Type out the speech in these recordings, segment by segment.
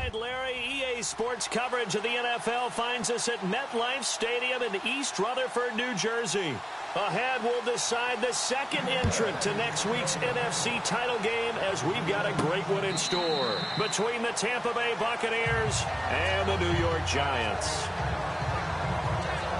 right, Larry, EA Sports coverage of the NFL finds us at MetLife Stadium in East Rutherford, New Jersey. Ahead, we'll decide the second entrant to next week's NFC title game as we've got a great one in store between the Tampa Bay Buccaneers and the New York Giants.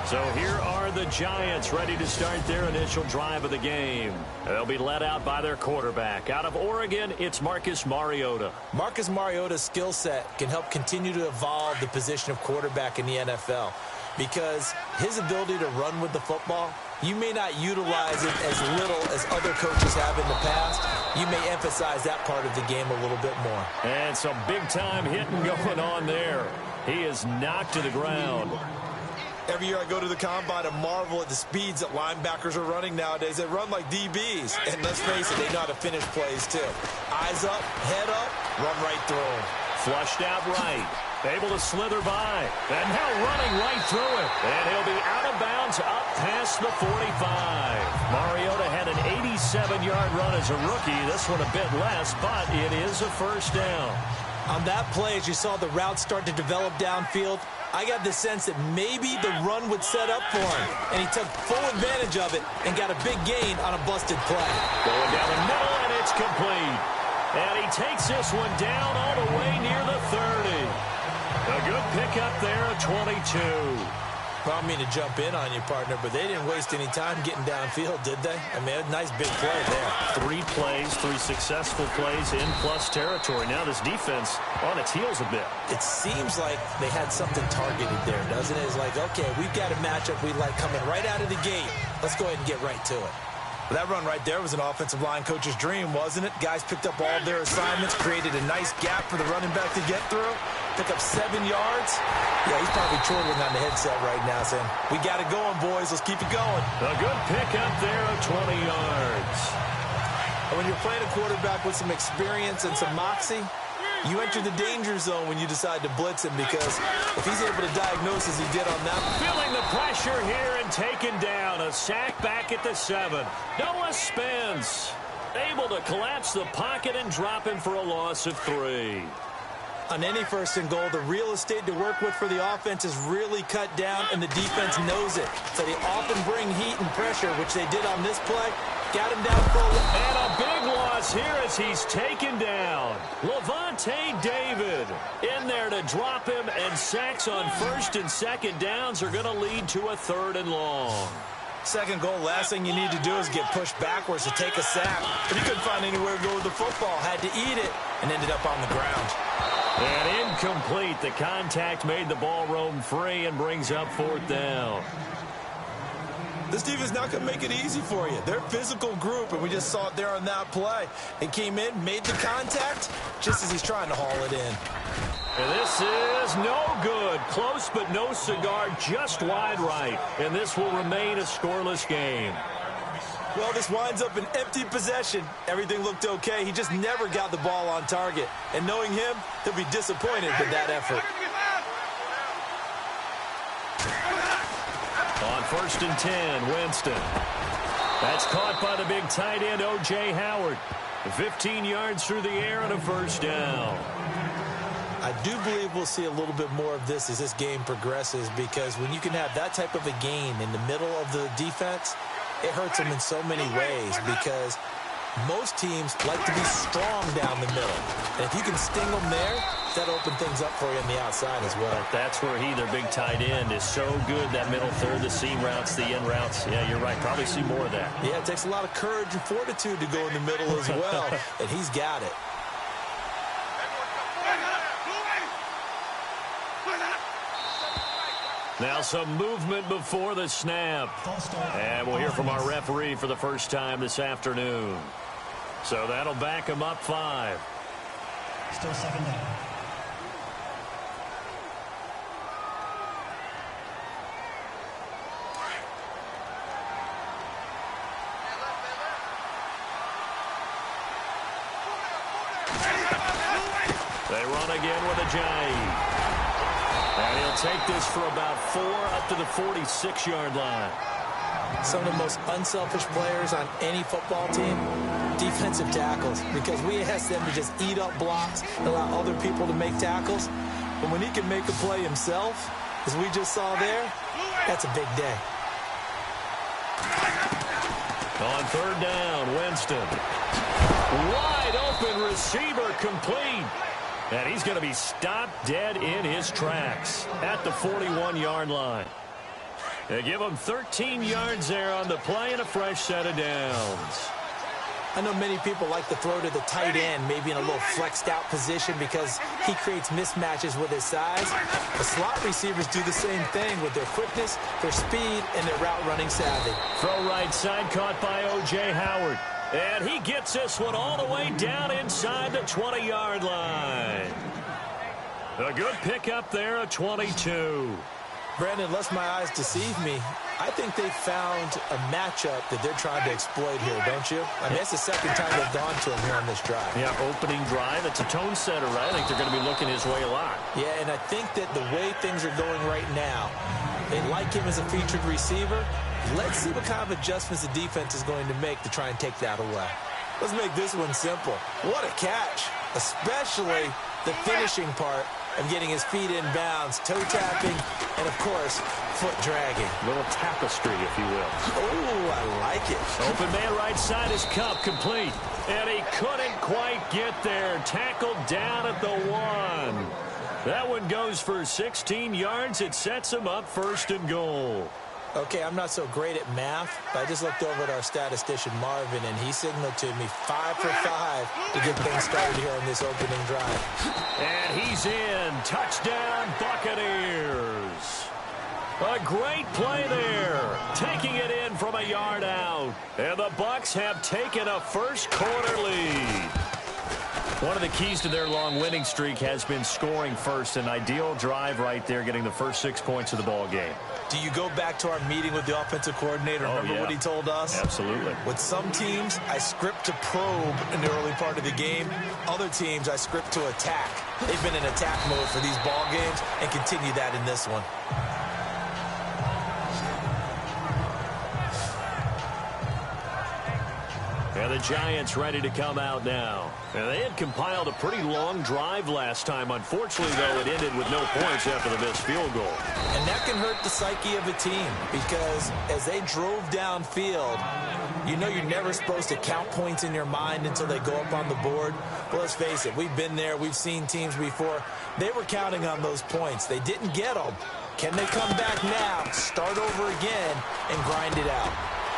So here are the Giants ready to start their initial drive of the game. They'll be led out by their quarterback. Out of Oregon, it's Marcus Mariota. Marcus Mariota's skill set can help continue to evolve the position of quarterback in the NFL because his ability to run with the football, you may not utilize it as little as other coaches have in the past. You may emphasize that part of the game a little bit more. And some big-time hitting going on there. He is knocked to the ground. Every year I go to the combine and marvel at the speeds that linebackers are running nowadays. They run like DBs. And let's face it, they know how to finish plays too. Eyes up, head up, run right through them. Flushed out right. Able to slither by. And now running right through it. And he'll be out of bounds up past the 45. Mariota had an 87-yard run as a rookie. This one a bit less, but it is a first down. On that play, as you saw the route start to develop downfield, I got the sense that maybe the run would set up for him. And he took full advantage of it and got a big gain on a busted play. Going down the middle, and it's complete. And he takes this one down all the way near the 30. A good pickup there, a 22. Well, I don't mean to jump in on you, partner, but they didn't waste any time getting downfield, did they? I mean, a nice big play there. 3 plays, 3 successful plays in plus territory. Now this defense on its heels a bit. It seems like they had something targeted there, doesn't it? It's like, okay, we've got a matchup we like coming right out of the gate. Let's go ahead and get right to it. Well, that run right there was an offensive line coach's dream, wasn't it? Guys picked up all of their assignments, created a nice gap for the running back to get through. Pick up 7 yards. Yeah, he's probably chortling on the headset right now saying, we got it going, boys. Let's keep it going. A good pickup there of 20 yards. And when you're playing a quarterback with some experience and some moxie, you enter the danger zone when you decide to blitz him because if he's able to diagnose as he did on that. Feeling the pressure here and taken down. A sack back at the 7. Noah Spence able to collapse the pocket and drop him for a loss of 3. On any first and goal, the real estate to work with for the offense is really cut down, and the defense knows it. So they often bring heat and pressure, which they did on this play. Got him down for and a big loss here as he's taken down. Levante David in there to drop him, and sacks on first and second downs are going to lead to a 3rd and long. Second goal, last thing you need to do is get pushed backwards to take a sack. But he couldn't find anywhere to go with the football, had to eat it, and ended up on the ground. And incomplete. The contact made the ball roam free and brings up 4th down. This defense is not going to make it easy for you. They're a physical group, and we just saw it there on that play. It came in, made the contact, just as he's trying to haul it in. And this is no good. Close but no cigar, just wide right. And this will remain a scoreless game. Well, this winds up an empty possession. Everything looked okay. He just never got the ball on target. And knowing him, he'll be disappointed with that effort. On 1st and 10, Winston. That's caught by the big tight end, O.J. Howard. 15 yards through the air and a first down. I do believe we'll see a little bit more of this as this game progresses because when you can have that type of a gain in the middle of the defense, it hurts them in so many ways because most teams like to be strong down the middle. And if you can sting them there, that'll open things up for you on the outside as well. But that's where their big tight end, is so good, that middle third, the seam routes, the in routes. Yeah, you're right. Probably see more of that. Yeah, it takes a lot of courage and fortitude to go in the middle as well, and he's got it. Now some movement before the snap. And we'll hear from our referee for the first time this afternoon. So that'll back him up 5. Still 2nd down. They run again with a J. And he'll take this for about 4 up to the 46-yard line. Some of the most unselfish players on any football team, defensive tackles, because we ask them to just eat up blocks, allow other people to make tackles. But when he can make a play himself, as we just saw there, that's a big day. On third down, Winston. Wide open receiver complete. And he's going to be stopped dead in his tracks at the 41-yard line. They give him 13 yards there on the play and a fresh set of downs. I know many people like to throw to the tight end, maybe in a little flexed out position because he creates mismatches with his size. The slot receivers do the same thing with their quickness, their speed, and their route running savvy. Throw right side caught by O.J. Howard. And he gets this one all the way down inside the 20-yard line. A good pickup there, a 22. Brandon, unless my eyes deceive me, I think they found a matchup that they're trying to exploit here, don't you? I mean, it's the second time they've gone to him here on this drive. Yeah, opening drive. It's a tone setter, right? I think they're going to be looking his way a lot. Yeah, and I think that the way things are going right now, they like him as a featured receiver. Let's see what kind of adjustments the defense is going to make to try and take that away. Let's make this one simple. What a catch, especially the finishing part of getting his feet in bounds, toe tapping, and, of course, foot dragging. Little tapestry, if you will. Oh, I like it. Open man right side is Cup, complete. And he couldn't quite get there. Tackled down at the 1. That one goes for 16 yards. It sets him up first and goal. Okay, I'm not so great at math, but I just looked over at our statistician, Marvin, and he signaled to me 5 for 5 to get things started here on this opening drive. And he's in. Touchdown, Buccaneers. A great play there. Taking it in from a yard out. And the Bucs have taken a first quarter lead. One of the keys to their long winning streak has been scoring first. An ideal drive right there, getting the first 6 points of the ball game. Do you go back to our meeting with the offensive coordinator? Remember what he told us? Absolutely. With some teams, I script to probe in the early part of the game. Other teams, I script to attack. They've been in attack mode for these ball games and continue that in this one. And the Giants ready to come out now. And they had compiled a pretty long drive last time. Unfortunately, though, it ended with no points after the missed field goal. And that can hurt the psyche of a team because as they drove downfield, you know you're never supposed to count points in your mind until they go up on the board. But let's face it, we've been there. We've seen teams before. They were counting on those points. They didn't get them. Can they come back now, start over again, and grind it out?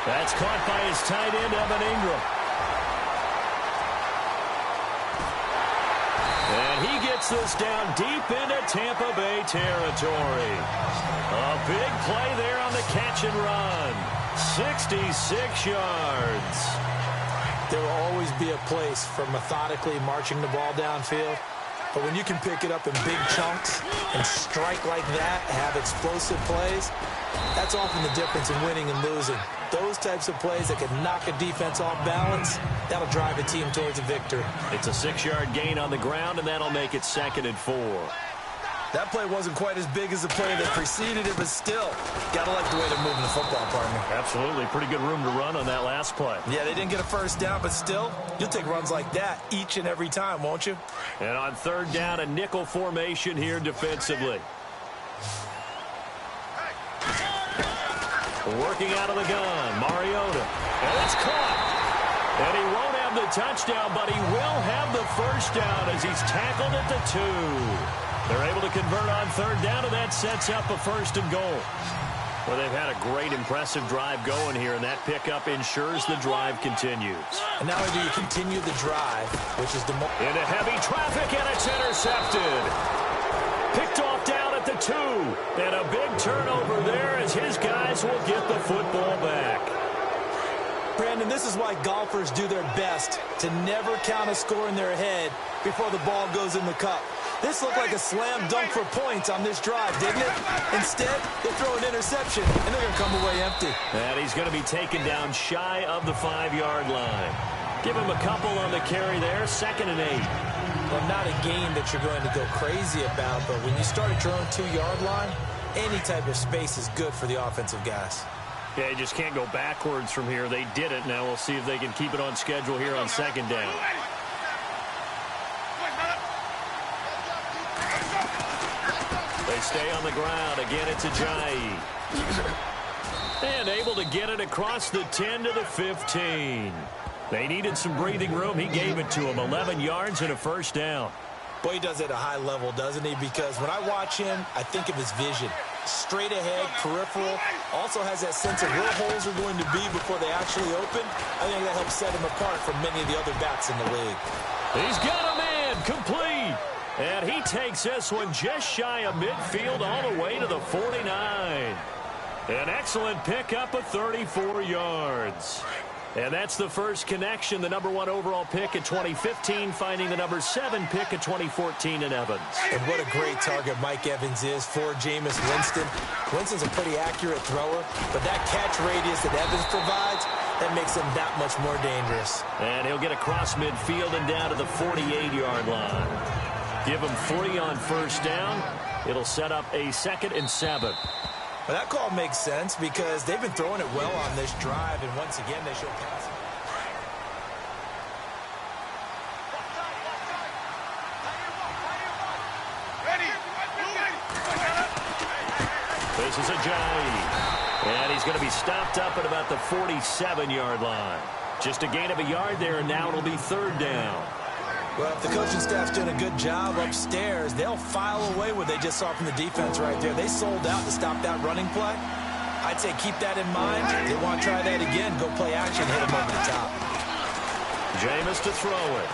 That's caught by his tight end, Evan Ingram. And he gets this down deep into Tampa Bay territory. A big play there on the catch and run. 66 yards. There will always be a place for methodically marching the ball downfield. But when you can pick it up in big chunks and strike like that, have explosive plays, that's often the difference in winning and losing. Those types of plays that can knock a defense off balance, that'll drive a team towards a victory. It's a 6-yard gain on the ground, and that'll make it 2nd and 4. That play wasn't quite as big as the play that preceded it, but still, gotta like the way they're moving the football, partner. Absolutely. Pretty good room to run on that last play. Yeah, they didn't get a first down, but still, you'll take runs like that each and every time, won't you? And on third down, a nickel formation here defensively. Working out of the gun, Mariota. And it's caught. And he won't have the touchdown, but he will have the first down as he's tackled at the 2. They're able to convert on third down, and that sets up a 1st and goal. Well, they've had a great, impressive drive going here, and that pickup ensures the drive continues. And not only do you continue the drive, which is the more... Into heavy traffic, and it's intercepted. Picked off down at the 2. And a big turnover there as his guys will get the football back. Brandon, this is why golfers do their best to never count a score in their head before the ball goes in the cup. This looked like a slam dunk for points on this drive, didn't it? Instead, they throw an interception, and they're going to come away empty. And he's going to be taken down shy of the 5-yard line. Give him a couple on the carry there, 2nd and 8. Well, not a game that you're going to go crazy about, but when you start at your own 2-yard line, any type of space is good for the offensive guys. Yeah, you just can't go backwards from here. They did it. Now we'll see if they can keep it on schedule here on second down. They stay on the ground. Again, it's Ajayi. And able to get it across the 10 to the 15. They needed some breathing room. He gave it to them. 11 yards and a first down. Boy, he does it at a high level, doesn't he? Because when I watch him, I think of his vision. Straight ahead, peripheral. Also has that sense of where holes are going to be before they actually open. I think that helps set him apart from many of the other backs in the league. He's got a man complete. And he takes this one just shy of midfield all the way to the 49. An excellent pickup of 34 yards. And that's the first connection, the number 1 overall pick in 2015, finding the number 7 pick in 2014 in Evans. And what a great target Mike Evans is for Jameis Winston. Winston's a pretty accurate thrower, but that catch radius that Evans provides, that makes him that much more dangerous. And he'll get across midfield and down to the 48-yard line. Give him 3 on first down. It'll set up a 2nd and 7. Well, that call makes sense because they've been throwing it well on this drive, and once again, they show passing. This is Ajayi. And he's going to be stopped up at about the 47-yard line. Just a gain of a yard there, and now it'll be 3rd down. Well, if the coaching staff's doing a good job upstairs, they'll file away what they just saw from the defense right there. They sold out to stop that running play. I'd say keep that in mind. If they want to try that again, go play action, hit them over the top. Jameis to throw it.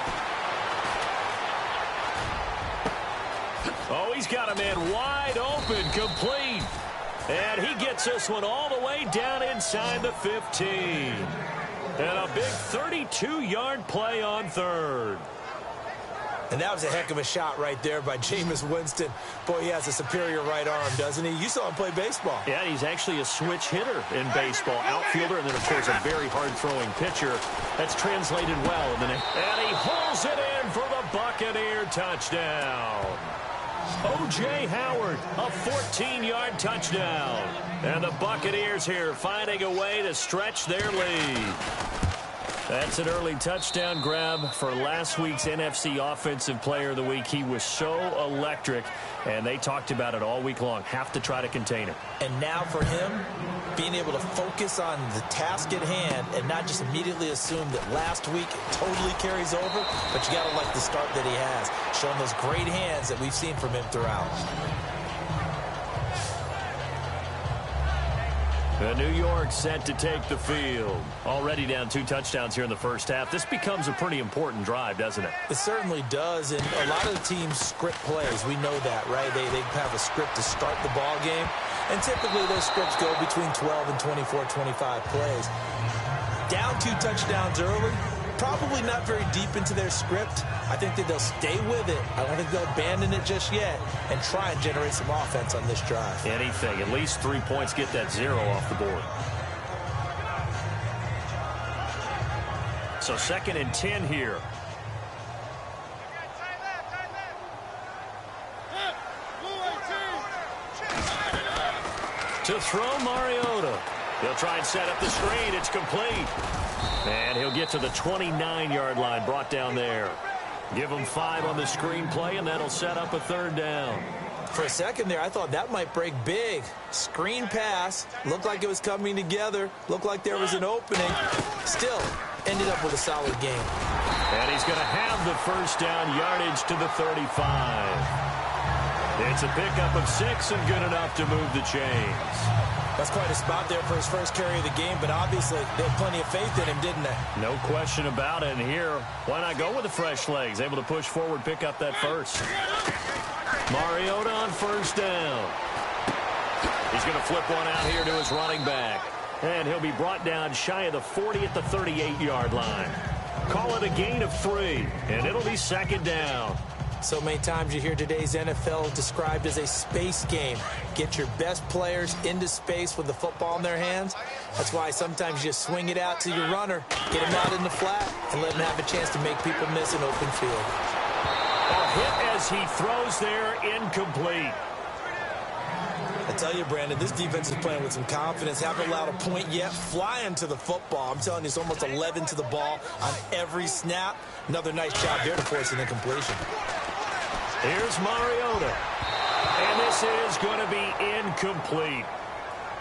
Oh, he's got a man wide open, complete. And he gets this one all the way down inside the 15. And a big 32-yard play on 3rd. And that was a heck of a shot right there by Jameis Winston. Boy, he has a superior right arm, doesn't he? You saw him play baseball. Yeah, he's actually a switch hitter in baseball. Outfielder, and then, of course, a very hard-throwing pitcher. That's translated well. And he holds it in for the Buccaneer touchdown. O.J. Howard, a 14-yard touchdown. And the Buccaneers here finding a way to stretch their lead. That's an early touchdown grab for last week's NFC Offensive Player of the Week. He was so electric, and they talked about it all week long. Have to try to contain him. And now for him, being able to focus on the task at hand and not just immediately assume that last week it totally carries over, but you got to like the start that he has, showing those great hands that we've seen from him throughout. New York set to take the field. Already down 2 touchdowns here in the first half. This becomes a pretty important drive, doesn't it? It certainly does, and a lot of the teams script plays. We know that, right? They have a script to start the ball game, and typically those scripts go between 12 and 24, 25 plays. Down 2 touchdowns early, probably not very deep into their script. I think that they'll stay with it. I don't think they'll abandon it just yet and try and generate some offense on this drive. Anything. At least 3 points, get that 0 off the board. So 2nd and 10 here. To throw Mariota. He'll try and set up the screen. It's complete. And he'll get to the 29-yard line, brought down there. Give him 5 on the screen play, and that'll set up a 3rd down. For a second there, I thought that might break big. Screen pass. Looked like it was coming together. Looked like there was an opening. Still, ended up with a solid game. And he's going to have the first down, yardage to the 35. It's a pickup of 6 and good enough to move the chains. That's quite a spot there for his first carry of the game, but obviously they had plenty of faith in him, didn't they? No question about it. And here, why not go with the fresh legs? Able to push forward, pick up that first. Mariota on first down. He's going to flip one out here to his running back. And he'll be brought down shy of the 40 at the 38-yard line. Call it a gain of 3, and it'll be 2nd down. So many times you hear today's NFL described as a space game. Get your best players into space with the football in their hands. That's why sometimes you just swing it out to your runner, get him out in the flat, and let him have a chance to make people miss an open field. A hit as he throws there, incomplete. I tell you, Brandon, this defense is playing with some confidence. Haven't allowed a point yet. Flying to the football. I'm telling you, it's almost 11 to the ball on every snap. Another nice job there to force an incompletion. Here's Mariota. And this is going to be incomplete.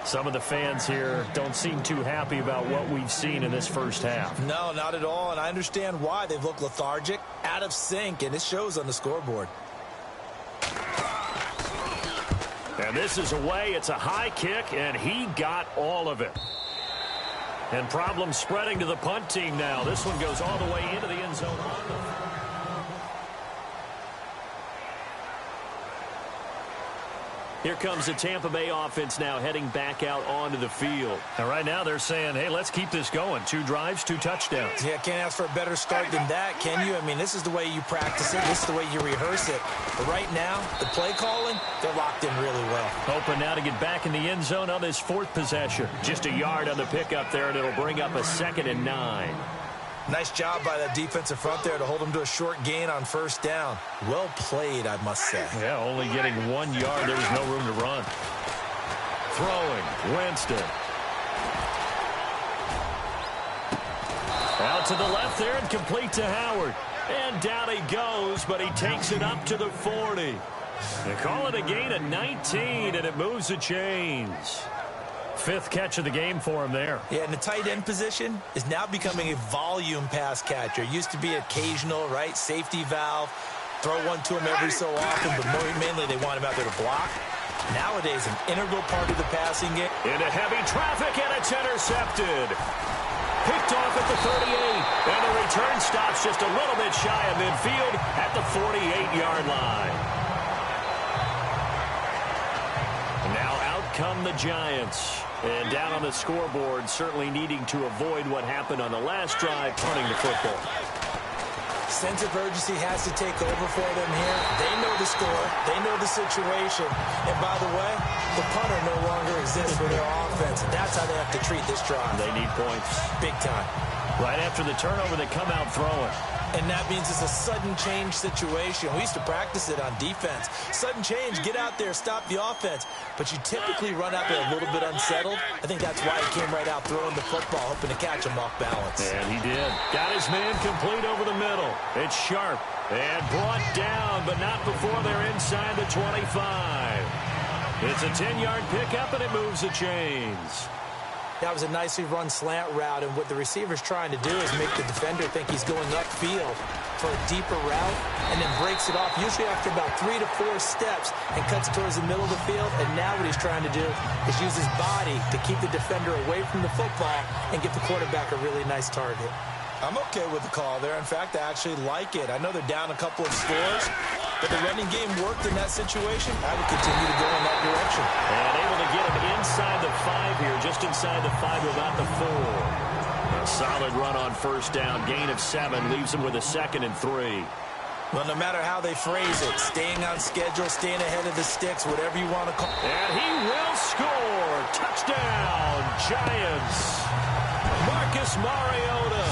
Some of the fans here don't seem too happy about what we've seen in this first half. No, not at all, and I understand why. They've looked lethargic, out of sync, and it shows on the scoreboard. And this is away. It's a high kick, and he got all of it. And problems spreading to the punt team now. This one goes all the way into the end zone. Here comes the Tampa Bay offense now heading back out onto the field. And right now they're saying, hey, let's keep this going. 2 drives, 2 touchdowns. Yeah, can't ask for a better start than that, can you? I mean, this is the way you practice it. This is the way you rehearse it. But right now, the play calling, they're locked in really well. Hoping now to get back in the end zone on this 4th possession. Just a yard on the pickup there, and it'll bring up a 2nd and 9. Nice job by that defensive front there to hold them to a short gain on first down. Well played, I must say. Yeah, only getting 1 yard. There was no room to run. Throwing, Winston. Out to the left there and complete to Howard. And down he goes, but he takes it up to the 40. They call it a gain of 19, and it moves the chains. 5th catch of the game for him there. Yeah, and the tight end position is now becoming a volume pass catcher. Used to be occasional, right? Safety valve. Throw one to him every so often, but mainly they want him out there to block. Nowadays, an integral part of the passing game. Into heavy traffic, and it's intercepted. Picked off at the 38, and the return stops just a little bit shy of midfield at the 48-yard line. Now out come the Giants. And down on the scoreboard, certainly needing to avoid what happened on the last drive, punting the football. Sense of urgency has to take over for them here. They know the score. They know the situation. And by the way, the punter no longer exists for their offense. And that's how they have to treat this drive. They need points. Big time. Right after the turnover, they come out throwing. And that means it's a sudden change situation. We used to practice it on defense. Sudden change, get out there, stop the offense. But you typically run out there a little bit unsettled. I think that's why he came right out throwing the football, hoping to catch him off balance. And he did. Got his man complete over the middle. It's sharp and brought down, but not before they're inside the 25. It's a 10-yard pickup, and it moves the chains. That was a nicely run slant route, and what the receiver's trying to do is make the defender think he's going upfield for a deeper route, and then breaks it off, usually after about 3 to 4 steps, and cuts towards the middle of the field. And now what he's trying to do is use his body to keep the defender away from the football and get the quarterback a really nice target. I'm okay with the call there. In fact, I actually like it. I know they're down a couple of scores, but the running game worked in that situation. I would continue to go in that direction. And able to get him inside the 5 here, just inside the 5, about the 4. A solid run on first down. Gain of 7 leaves him with a 2nd and 3. Well, no matter how they phrase it, staying on schedule, staying ahead of the sticks, whatever you want to call it. And he will score. Touchdown, Giants. Marcus Mariota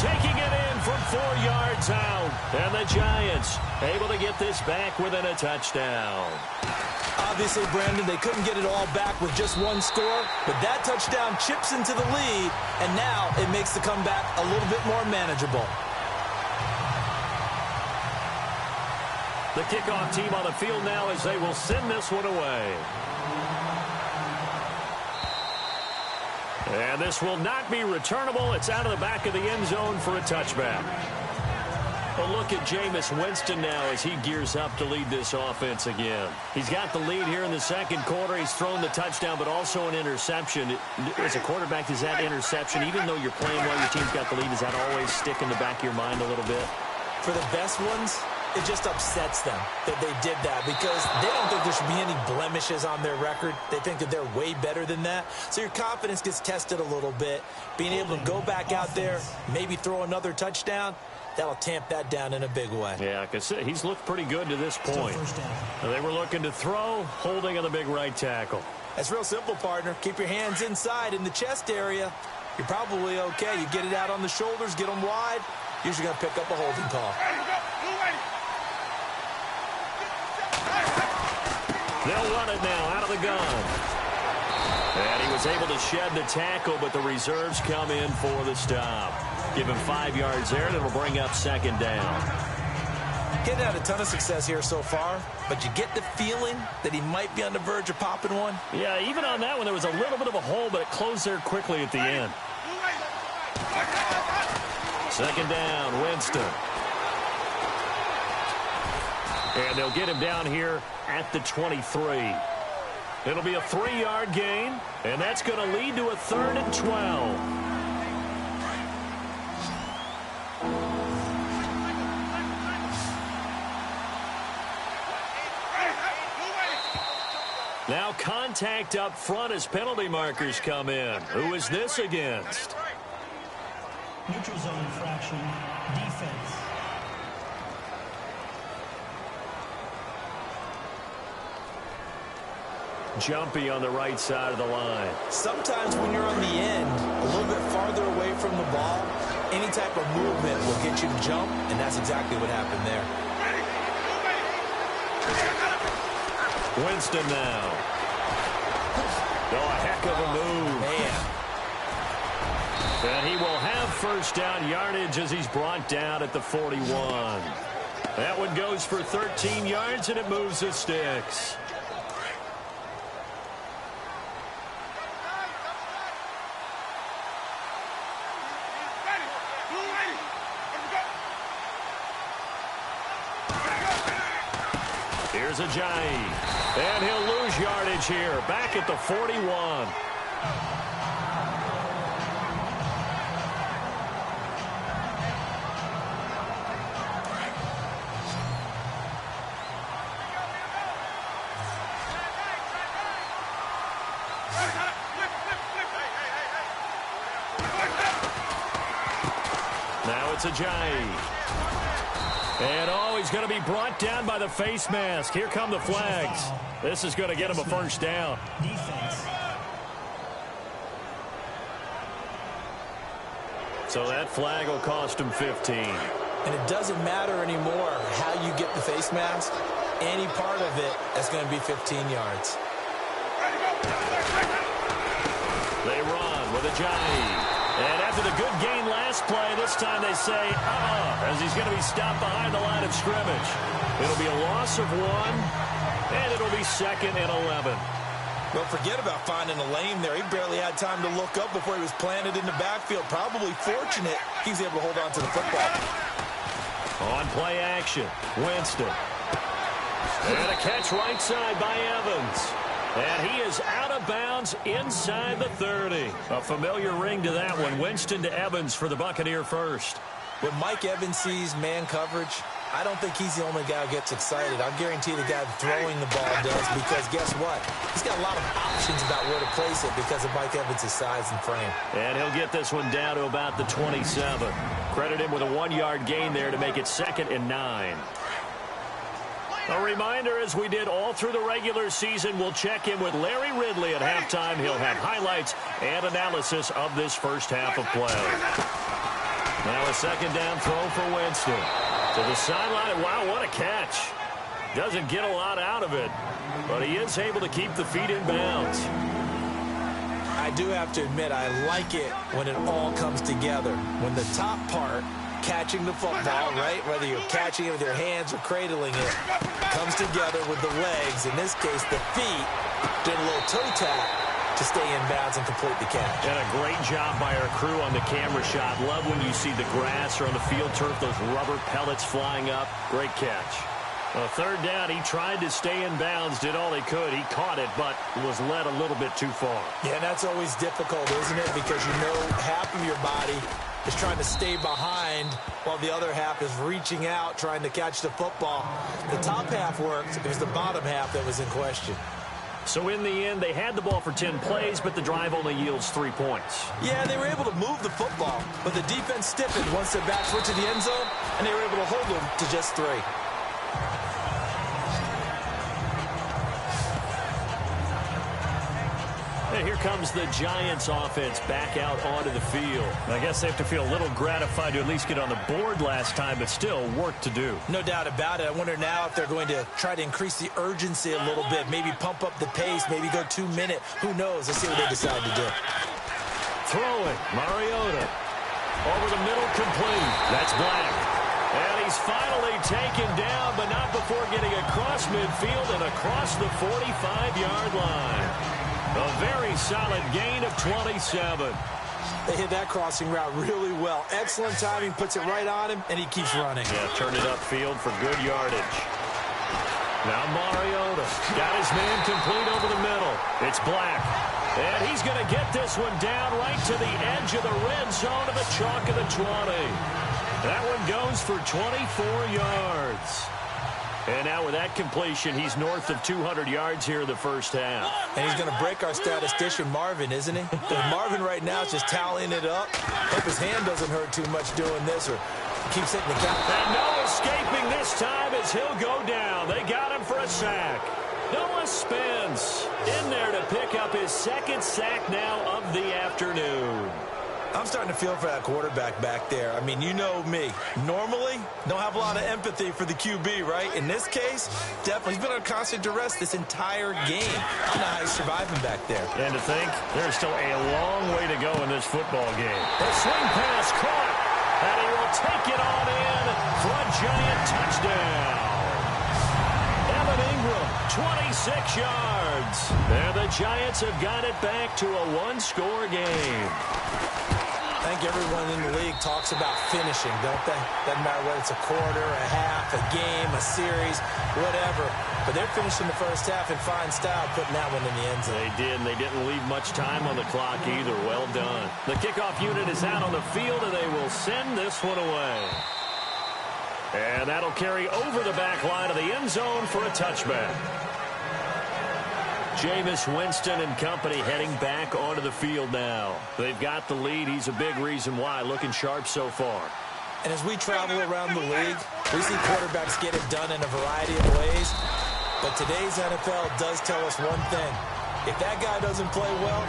taking it in from 4 yards out. And the Giants able to get this back within a touchdown. Obviously, Brandon, they couldn't get it all back with just 1 score, but that touchdown chips into the lead, and now it makes the comeback a little bit more manageable. The kickoff team on the field now as they will send this one away. And this will not be returnable. It's out of the back of the end zone for a touchback. A look at Jameis Winston now as he gears up to lead this offense again. He's got the lead here in the second quarter. He's thrown the touchdown, but also an interception. As a quarterback, does that interception, even though you're playing while your team's got the lead, does that always stick in the back of your mind a little bit? For the best ones, it just upsets them that they did that because they don't think there should be any blemishes on their record. They think that they're way better than that. So your confidence gets tested a little bit. Being able to go back out there, maybe throw another touchdown, that'll tamp that down in a big way. Yeah, because he's looked pretty good to this point. They were looking to throw, holding on the big right tackle. That's real simple, partner. Keep your hands inside in the chest area. You're probably okay. You get it out on the shoulders, get them wide. Usually going to pick up a holding call. They'll run it now out of the gun. And he was able to shed the tackle, but the reserves come in for the stop. Give him 5 yards there, and it'll bring up second down. Getting had a ton of success here so far, but you get the feeling that he might be on the verge of popping one. Yeah, even on that one, there was a little bit of a hole, but it closed there quickly at the end. Second down, Winston. And they'll get him down here at the 23. It'll be a 3-yard gain, and that's going to lead to a 3rd and 12. Now contact up front as penalty markers come in. Who is this against? Neutral zone infraction, defense. Jumpy on the right side of the line. Sometimes when you're on the end, a little bit farther away from the ball, any type of movement will get you to jump, and that's exactly what happened there. Winston now. Oh, a heck of a move. Man. And he will have first down yardage as he's brought down at the 41. That one goes for 13 yards, and it moves the sticks. Here's Ajayi, and he'll lose yardage here, back at the 41. Now it's Ajayi. And, he's going to be brought down by the face mask. Here come the flags. This is going to get him a first down. So that flag will cost him 15. And it doesn't matter anymore how you get the face mask. Any part of it is going to be 15 yards. They run with Ajayi. And after the good gain last play, this time they say, as he's going to be stopped behind the line of scrimmage. It'll be a loss of 1, and it'll be 2nd and 11. Well, forget about finding a lane there. He barely had time to look up before he was planted in the backfield. Probably fortunate he's able to hold on to the football. On play action, Winston. And a catch right side by Evans. And he is out of bounds inside the 30. A familiar ring to that one. Winston to Evans for the Buccaneer first. When Mike Evans sees man coverage, I don't think he's the only guy who gets excited. I'll guarantee the guy throwing the ball does, because guess what? He's got a lot of options about where to place it because of Mike Evans' size and frame. And he'll get this one down to about the 27. Credit him with a 1-yard gain there to make it 2nd and 9. A reminder, as we did all through the regular season, we'll check in with Larry Ridley at halftime. He'll have highlights and analysis of this first half of play. Now a second down throw for Winston. To the sideline. Wow, what a catch. Doesn't get a lot out of it, but he is able to keep the feet in bounds. I do have to admit, I like it when it all comes together. When the top part, catching the football, right, whether you're catching it with your hands or cradling it, comes together with the legs. In this case, the feet did a little toe tap to stay in bounds and complete the catch. And a great job by our crew on the camera shot. Love when you see the grass or on the field turf, those rubber pellets flying up. Great catch. A third down, he tried to stay in bounds, did all he could. He caught it, but was led a little bit too far. Yeah, and that's always difficult, isn't it? Because you know half of your body is trying to stay behind while the other half is reaching out, trying to catch the football. The top half worked. It was the bottom half that was in question. So in the end, they had the ball for 10 plays, but the drive only yields 3 points. Yeah, they were able to move the football, but the defense stiffened once their backs were to the end zone, and they were able to hold them to just 3. And here comes the Giants offense back out onto the field. I guess they have to feel a little gratified to at least get on the board last time, but still work to do. No doubt about it. I wonder now if they're going to try to increase the urgency a little bit, maybe pump up the pace, maybe go 2 minute. Who knows? Let's see what they decide to do. Throwing, Mariota. Over the middle, complete. That's Black. And he's finally taken down, but not before getting across midfield and across the 45-yard line. A very solid gain of 27. They hit that crossing route really well. Excellent timing, puts it right on him, and he keeps running. Yeah, turn it upfield for good yardage. Now Mariota got his man complete over the middle. It's Black. And he's going to get this one down right to the edge of the red zone of the chalk of the 20. That one goes for 24 yards. And now with that completion, he's north of 200 yards here in the first half. And he's going to break our statistician, Marvin, isn't he? Marvin right now is just tallying it up. Hope his hand doesn't hurt too much doing this or keeps hitting the count. And no escaping this time as he'll go down. They got him for a sack. Noah Spence in there to pick up his second sack now of the afternoon. I'm starting to feel for that quarterback back there. I mean, you know me. Normally, don't have a lot of empathy for the QB, right? In this case, definitely. He's been under constant duress this entire game. I don't know how he's surviving back there. And to think, there's still a long way to go in this football game. The swing pass caught, and he will take it on in for a giant touchdown. Evan Ingram, 26 yards. And the Giants have got it back to a one-score game. I think everyone in the league talks about finishing, don't they? Doesn't matter whether it's a quarter, a half, a game, a series, whatever. But they're finishing the first half in fine style, putting that one in the end zone. They did, and they didn't leave much time on the clock either. Well done. The kickoff unit is out on the field, and they will send this one away. And that'll carry over the back line of the end zone for a touchback. Jameis Winston and company heading back onto the field now. They've got the lead. He's a big reason why. Looking sharp so far. And as we travel around the league, we see quarterbacks get it done in a variety of ways. But today's NFL does tell us one thing. If that guy doesn't play well,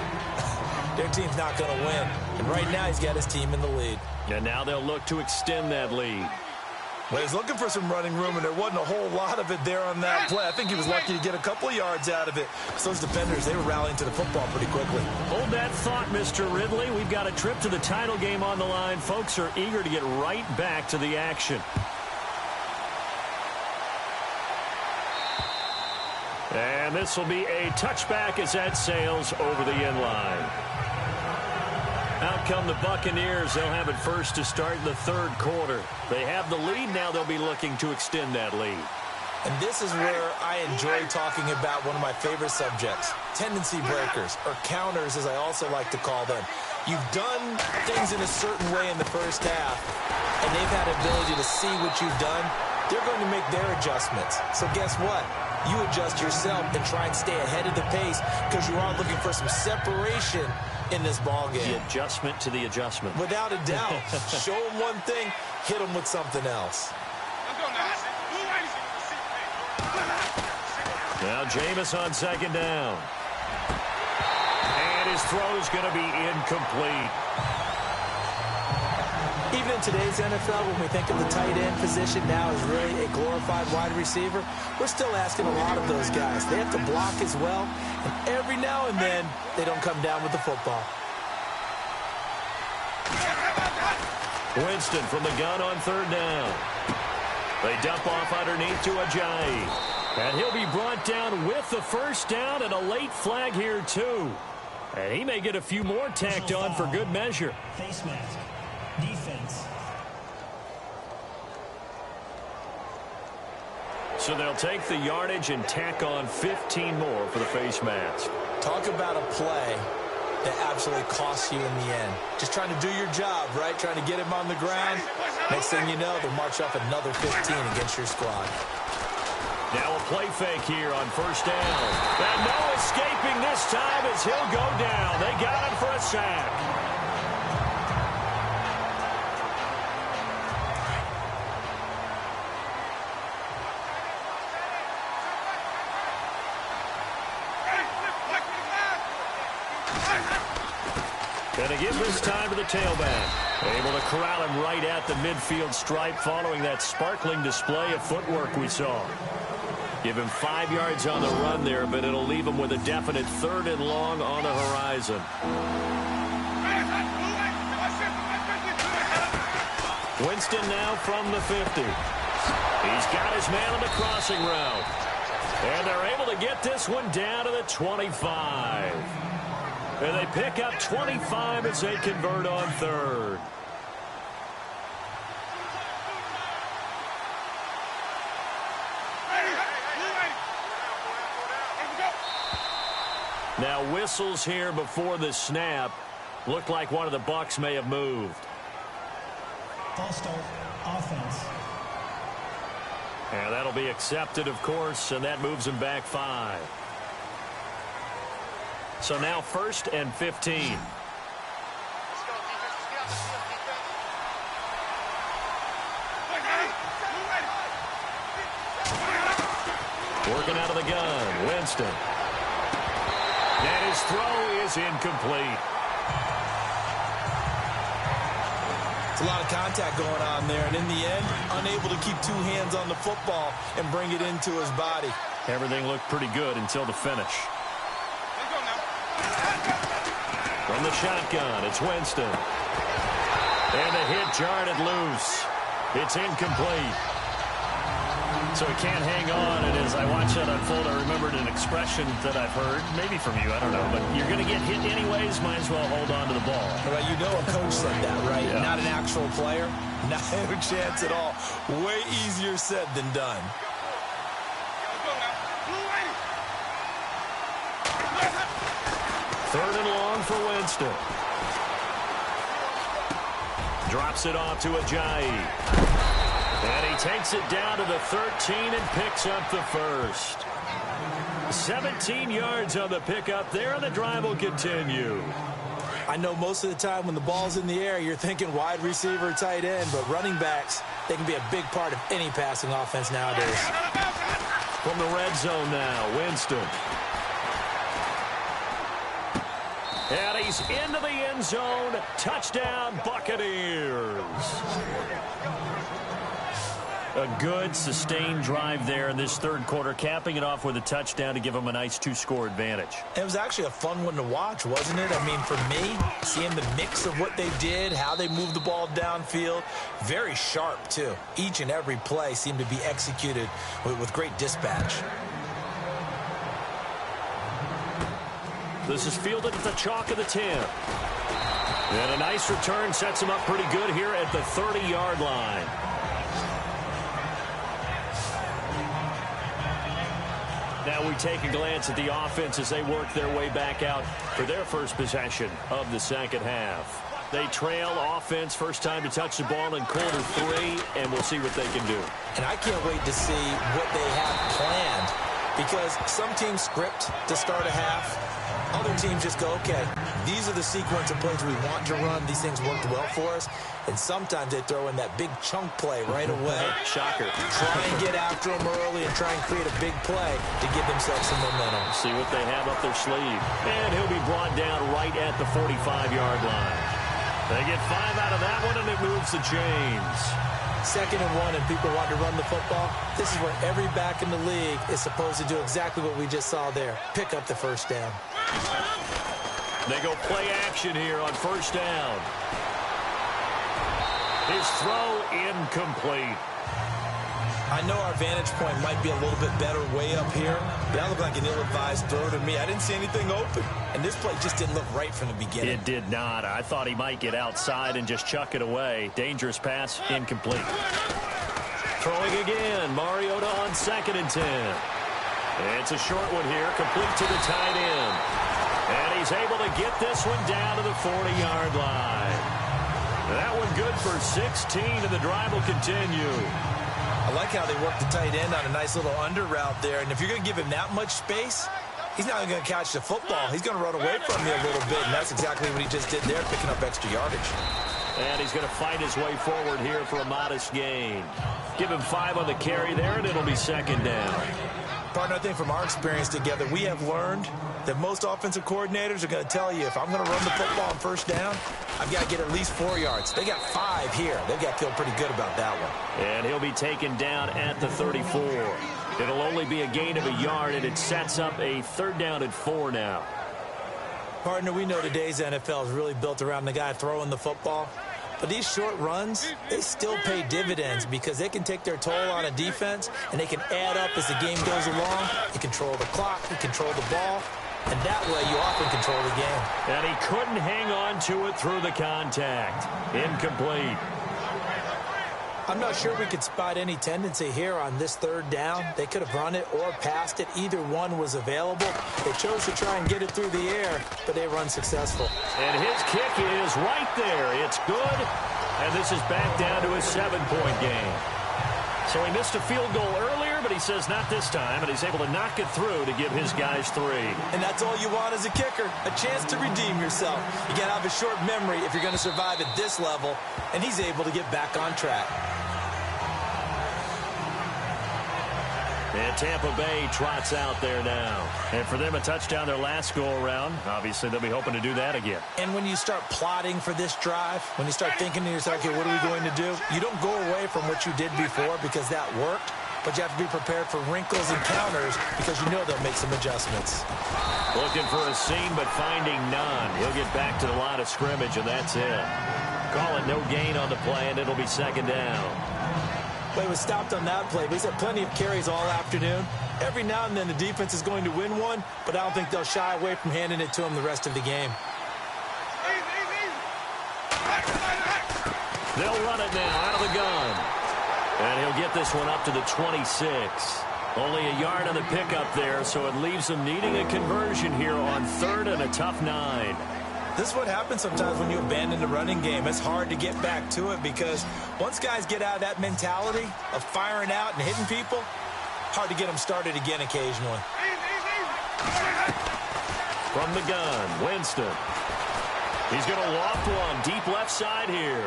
their team's not going to win. And right now he's got his team in the lead. And now they'll look to extend that lead. Well, he's looking for some running room, and there wasn't a whole lot of it there on that play. I think he was lucky to get a couple of yards out of it. So those defenders, they were rallying to the football pretty quickly. Hold that thought, Mr. Ridley. We've got a trip to the title game on the line. Folks are eager to get right back to the action. And this will be a touchback as that sails over the end line. Out come the Buccaneers. They'll have it first to start in the third quarter. They have the lead. Now they'll be looking to extend that lead. And this is where I enjoy talking about one of my favorite subjects, tendency breakers, or counters as I also like to call them. You've done things in a certain way in the first half, and they've had the ability to see what you've done. They're going to make their adjustments. So guess what? You adjust yourself and try and stay ahead of the pace because you are looking for some separation in this ball game. The adjustment to the adjustment. Without a doubt. Show them one thing, hit them with something else. Now Jameis on second down. And his throw is going to be incomplete. Even in today's NFL, when we think of the tight end position now as really a glorified wide receiver, we're still asking a lot of those guys. They have to block as well, and every now and then, they don't come down with the football. Winston from the gun on third down. They dump off underneath to Ajayi. And he'll be brought down with the first down and a late flag here, too. And he may get a few more tacked on for good measure. Face mask. Defense. So they'll take the yardage and tack on 15 more for the face mask. Talk about a play that absolutely costs you in the end. Just trying to do your job, right? Trying to get him on the ground. Next thing you know, they'll march up another 15 against your squad. Now a play fake here on first down. And no escaping this time as he'll go down. They got him for a sack. Gonna give this time to the tailback. Able to corral him right at the midfield stripe following that sparkling display of footwork we saw. Give him 5 yards on the run there, but it'll leave him with a definite 3rd and long on the horizon. Winston now from the 50. He's got his man on the crossing route. And they're able to get this one down to the 25. And they pick up 25 as they convert on 3rd. Now whistles here before the snap. Looked like one of the Bucs may have moved. False start, offense. And that'll be accepted, of course, and that moves him back 5. So now 1st and 15. Working out of the gun, Winston. And his throw is incomplete. It's a lot of contact going on there, and in the end, unable to keep 2 hands on the football and bring it into his body. Everything looked pretty good until the finish. From the shotgun, it's Winston. And the hit jarred it loose. It's incomplete. So he can't hang on, and as I watch that unfold, I remembered an expression that I've heard, maybe from you, I don't know, but you're going to get hit anyways, might as well hold on to the ball. Right, you know a coach said that, right? Yeah. Not an actual player. Not a chance at all. Way easier said than done. Third and long for Winston. Drops it off to Ajayi. And he takes it down to the 13 and picks up the 1st. 17 yards on the pickup there, and the drive will continue. I know most of the time when the ball's in the air, you're thinking wide receiver, tight end, but running backs, they can be a big part of any passing offense nowadays. From the red zone now, Winston. And he's into the end zone. Touchdown, Buccaneers. A good, sustained drive there in this 3rd quarter, capping it off with a touchdown to give them a nice 2-score advantage. It was actually a fun one to watch, wasn't it? I mean, for me, seeing the mix of what they did, how they moved the ball downfield, very sharp, too. Each and every play seemed to be executed with great dispatch. This is fielded at the chalk of the 10. And a nice return sets him up pretty good here at the 30-yard line. Now we take a glance at the offense as they work their way back out for their first possession of the 2nd half. They trail offense, first time to touch the ball in quarter 3, and we'll see what they can do. And I can't wait to see what they have planned, because some teams script to start a half. Other teams just go, okay, these are the sequence of plays we want to run. These things worked well for us. And sometimes they throw in that big chunk play right away. Shocker. Try and get after them early and try and create a big play to give themselves some momentum. See what they have up their sleeve. And he'll be brought down right at the 45-yard line. They get 5 out of that one, and it moves the chains. 2nd and 1, and people want to run the football. This is where every back in the league is supposed to do exactly what we just saw there. Pick up the 1st down. They go play action here on 1st down. His throw incomplete. I know our vantage point might be a little bit better way up here, but that looked like an ill-advised throw to me. I didn't see anything open, and this play just didn't look right from the beginning. It did not. I thought he might get outside and just chuck it away. Dangerous pass, incomplete. Throwing again, Mariota on 2nd and 10. It's a short one here, complete to the tight end. And he's able to get this one down to the 40-yard line. That one good for 16, and the drive will continue. I like how they work the tight end on a nice little under route there. And if you're going to give him that much space, he's not going to catch the football. He's going to run away from you a little bit, and that's exactly what he just did there, picking up extra yardage. And he's going to fight his way forward here for a modest gain. Give him 5 on the carry there, and it'll be 2nd down. Partner, I think from our experience together, we have learned that most offensive coordinators are going to tell you, if I'm going to run the football on first down, I've got to get at least 4 yards. They got 5 here. They've got to feel pretty good about that one. And he'll be taken down at the 34. It'll only be a gain of a yard, and it sets up a 3rd down and 4 now. Partner, we know today's NFL is really built around the guy throwing the football. But these short runs, they still pay dividends because they can take their toll on a defense, and they can add up as the game goes along. You control the clock, you control the ball, and that way you often control the game. And he couldn't hang on to it through the contact. Incomplete. I'm not sure we could spot any tendency here on this 3rd down. They could have run it or passed it. Either one was available. They chose to try and get it through the air, but they were unsuccessful. And his kick is right there. It's good. And this is back down to a 7-point game. So he missed a field goal earlier, but he says not this time, and he's able to knock it through to give his guys 3. And that's all you want as a kicker, a chance to redeem yourself. You got to have a short memory if you're going to survive at this level, and he's able to get back on track. And Tampa Bay trots out there now. And for them, a touchdown their last go-around. Obviously, they'll be hoping to do that again. And when you start plotting for this drive, when you start thinking to yourself, okay, what are we going to do? You don't go away from what you did before because that worked, but you have to be prepared for wrinkles and counters because you know they'll make some adjustments. Looking for a seam, but finding none. He'll get back to the line of scrimmage, and that's it. Call it no gain on the play, and it'll be 2nd down. Well, he was stopped on that play, but he's had plenty of carries all afternoon. Every now and then the defense is going to win one, but I don't think they'll shy away from handing it to him the rest of the game. They'll run it now out of the gun. And he'll get this one up to the 26. Only a yard on the pickup there, so it leaves them needing a conversion here on 3rd and a tough 9. This is what happens sometimes when you abandon the running game. It's hard to get back to it because once guys get out of that mentality of firing out and hitting people, hard to get them started again occasionally. From the gun, Winston. He's going to loft one deep left side here.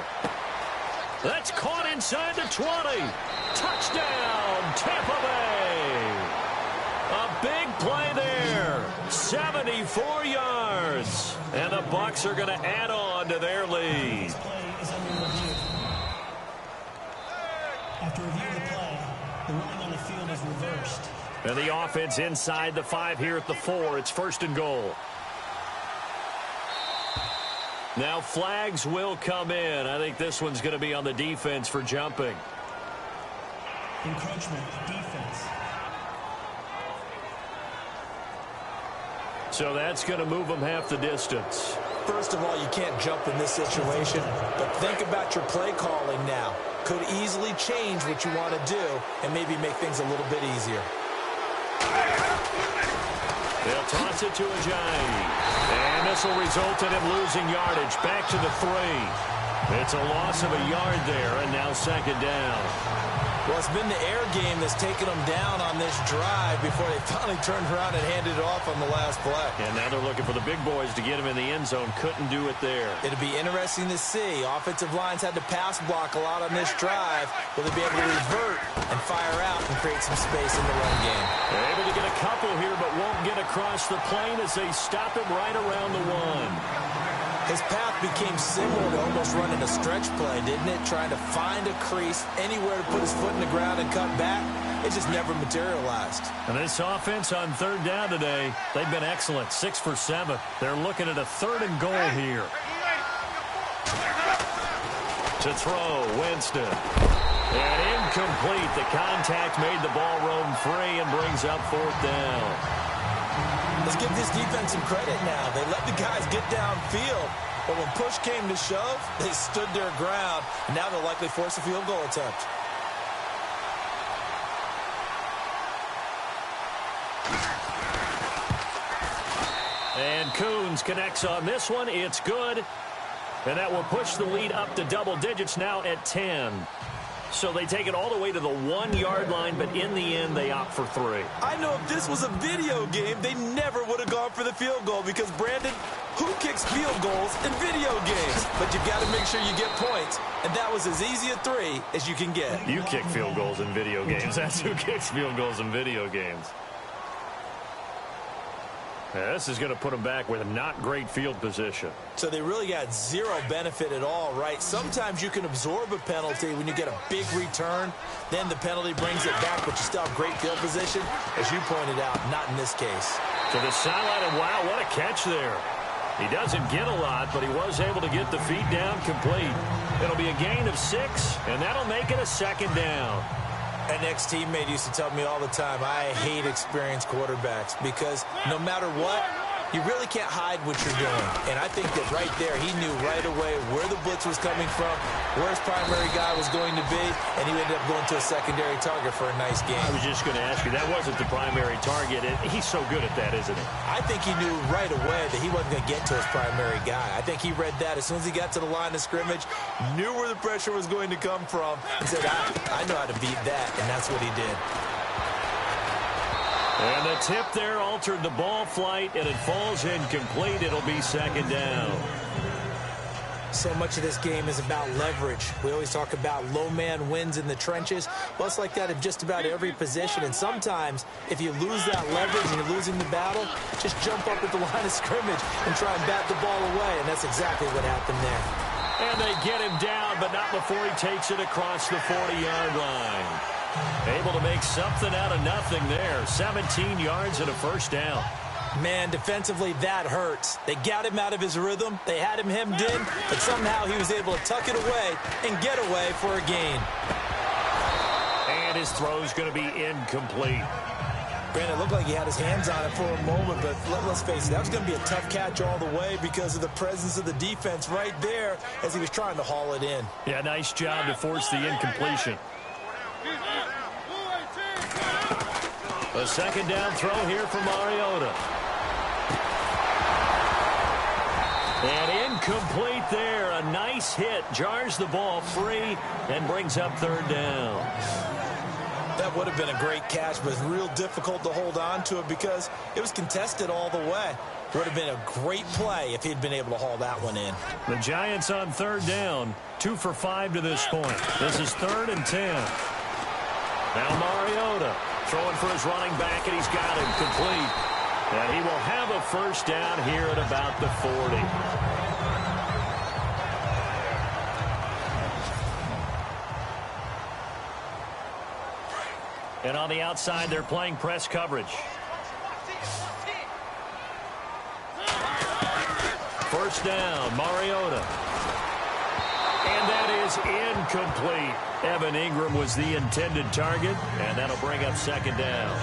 That's caught inside the 20. Touchdown, Tampa Bay. A big play there. 74 yards. And the Bucs are going to add on to their lead. This play is under review. After reviewing the play, the ruling on the field is reversed. And the offense inside the 5 here at the 4. It's 1st and goal. Now flags will come in. I think this one's going to be on the defense for jumping. Encroachment, defense. So that's going to move them half the distance. First of all, you can't jump in this situation, but think about your play calling now. Could easily change what you want to do and maybe make things a little bit easier. They'll toss it to Ajayi. And this will result in him losing yardage. Back to the 3. It's a loss of a yard there, and now 2nd down. Well, it's been the air game that's taken them down on this drive before they finally turned around and handed it off on the last play. And now they're looking for the big boys to get him in the end zone. Couldn't do it there. It'll be interesting to see. Offensive lines had to pass block a lot on this drive. Will they be able to revert and fire out and create some space in the run game? They're able to get a couple here, but won't get across the plane as they stop him right around the 1. His path became similar to almost running a stretch play, didn't it? Trying to find a crease, anywhere to put his foot in the ground and cut back. It just never materialized. And this offense on 3rd down today, they've been excellent. 6 for 7. They're looking at a 3rd and goal here. To throw, Winston. And incomplete. The contact made the ball roam free and brings up 4th down. Let's give this defense some credit now. They let the guys get downfield, but when push came to shove, they stood their ground, and now they'll likely force a field goal attempt. And Coons connects on this one. It's good. And that will push the lead up to double digits now at 10. So they take it all the way to the 1-yard line, but in the end, they opt for 3. I know if this was a video game, they never would have gone for the field goal because, Brandon, who kicks field goals in video games? But you've got to make sure you get points, and that was as easy a 3 as you can get. You kick field goals in video games. That's who kicks field goals in video games. Yeah, this is going to put them back with a not great field position. So they really got zero benefit at all, right? Sometimes you can absorb a penalty when you get a big return. Then the penalty brings it back, but you still have great field position. As you pointed out, not in this case. To the sideline, and wow, what a catch there. He doesn't get a lot, but he was able to get the feet down complete. It'll be a gain of 6, and that'll make it a 2nd down. An ex-teammate used to tell me all the time, I hate experienced quarterbacks because no matter what, you really can't hide what you're doing. And I think that right there, he knew right away where the blitz was coming from, where his primary guy was going to be, and he ended up going to a secondary target for a nice game. I was just going to ask you, that wasn't the primary target. And he's so good at that, isn't he? I think he knew right away that he wasn't going to get to his primary guy. I think he read that as soon as he got to the line of scrimmage, knew where the pressure was going to come from, and said, I know how to beat that, and that's what he did. And the tip there altered the ball flight, and it falls incomplete. It'll be 2nd down. So much of this game is about leverage. We always talk about low man wins in the trenches. Well, it's like that in just about every position. And sometimes, if you lose that leverage and you're losing the battle, just jump up at the line of scrimmage and try and bat the ball away. And that's exactly what happened there. And they get him down, but not before he takes it across the 40-yard line. Able to make something out of nothing there. 17 yards and a 1st down. Man, defensively, that hurts. They got him out of his rhythm. They had him hemmed in, but somehow he was able to tuck it away and get away for a gain. And his throw's going to be incomplete. Brandon, it looked like he had his hands on it for a moment, but let's face it, that was going to be a tough catch all the way because of the presence of the defense right there as he was trying to haul it in. Yeah, nice job to force the incompletion. A 2nd down throw here for Mariota. And incomplete there. A nice hit. Jars the ball free and brings up 3rd down. That would have been a great catch, but it's real difficult to hold on to it because it was contested all the way. Would have been a great play if he'd been able to haul that one in. The Giants on 3rd down. 2 for 5 to this point. This is 3rd and 10. Now Mariota throwing for his running back, and he's got him complete. And he will have a 1st down here at about the 40. And on the outside, they're playing press coverage. 1st down, Mariota. And that is incomplete. Evan Ingram was the intended target, and that'll bring up 2nd down.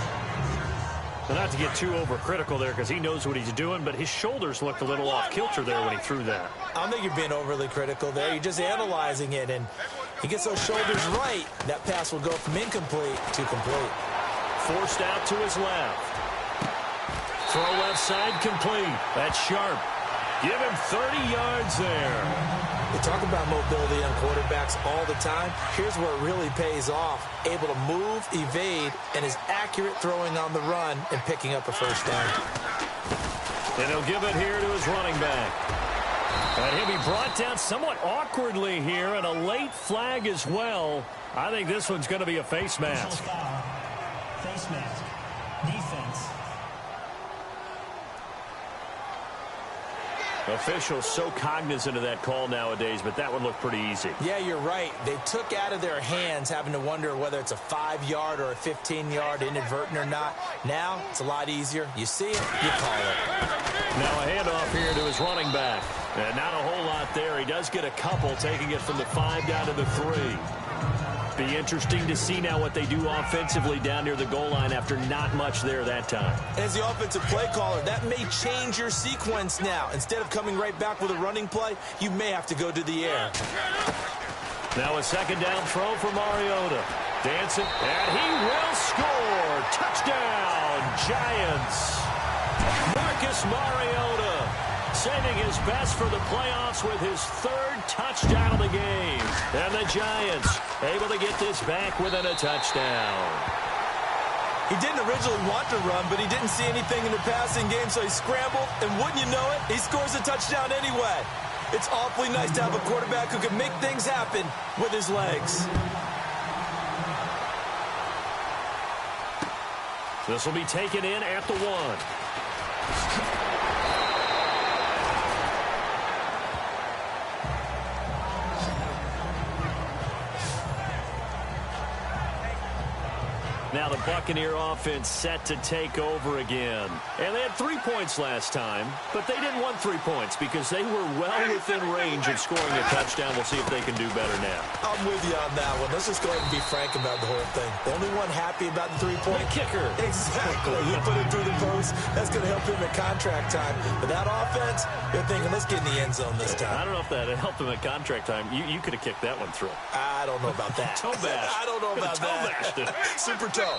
Well, not to get too overcritical there because he knows what he's doing, but his shoulders looked a little off kilter there when he threw that. I don't think you're being overly critical there. You're just analyzing it, and he gets those shoulders right. That pass will go from incomplete to complete. Forced out to his left. Throw left side complete. That's sharp. Give him 30 yards there. We talk about mobility on quarterbacks all the time. Here's where it really pays off. Able to move, evade, and is accurate throwing on the run and picking up a 1st down. And he'll give it here to his running back. And he'll be brought down somewhat awkwardly here, and a late flag as well. I think this one's going to be a face mask. Face mask. Defense. Officials so cognizant of that call nowadays, but that one looked pretty easy. Yeah, you're right. They took out of their hands having to wonder whether it's a 5-yard or a 15-yard inadvertent or not. Now, it's a lot easier. You see it, you call it. Now a handoff here to his running back. And not a whole lot there. He does get a couple, taking it from the 5 down to the 3. Be interesting to see now what they do offensively down near the goal line after not much there that time. As the offensive play caller, that may change your sequence now. Instead of coming right back with a running play, you may have to go to the air. Now a 2nd down throw for Mariota. Dancing, and he will score. Touchdown, Giants. Marcus Mariota saving his best for the playoffs with his 3rd touchdown of the game. And the Giants able to get this back within a touchdown. He didn't originally want to run, but he didn't see anything in the passing game, so he scrambled, and wouldn't you know it, he scores a touchdown anyway. It's awfully nice to have a quarterback who can make things happen with his legs. This will be taken in at the 1. Now the Buccaneer offense set to take over again. And they had 3 points last time, but they didn't want 3 points because they were well within range of scoring a touchdown. We'll see if they can do better now. I'm with you on that one. Let's just go ahead and be frank about the whole thing. The only one happy about the 3-point kicker. Exactly. He put it through the post. That's going to help him at contract time. But that offense, they're thinking, let's get in the end zone this time. I don't know if that helped him at contract time. You could have kicked that one through. I don't know about that. Toe bash. I don't know about that. Super toe.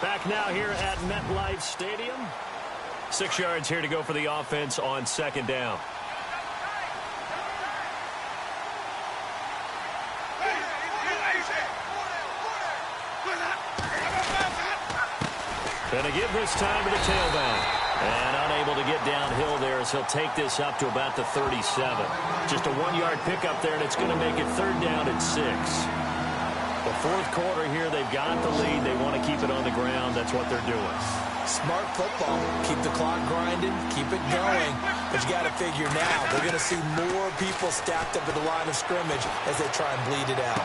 Back now here at MetLife Stadium. 6 yards here to go for the offense on second down. Gonna give this time to the tailback. And unable to get downhill there as he'll take this up to about the 37. Just a 1-yard pickup there, and it's going to make it 3rd down and 6. The 4th quarter here, they've got the lead. They want to keep it on the ground. That's what they're doing. Smart football. Keep the clock grinding. Keep it going. But you got to figure now, they're going to see more people stacked up at the line of scrimmage as they try and bleed it out.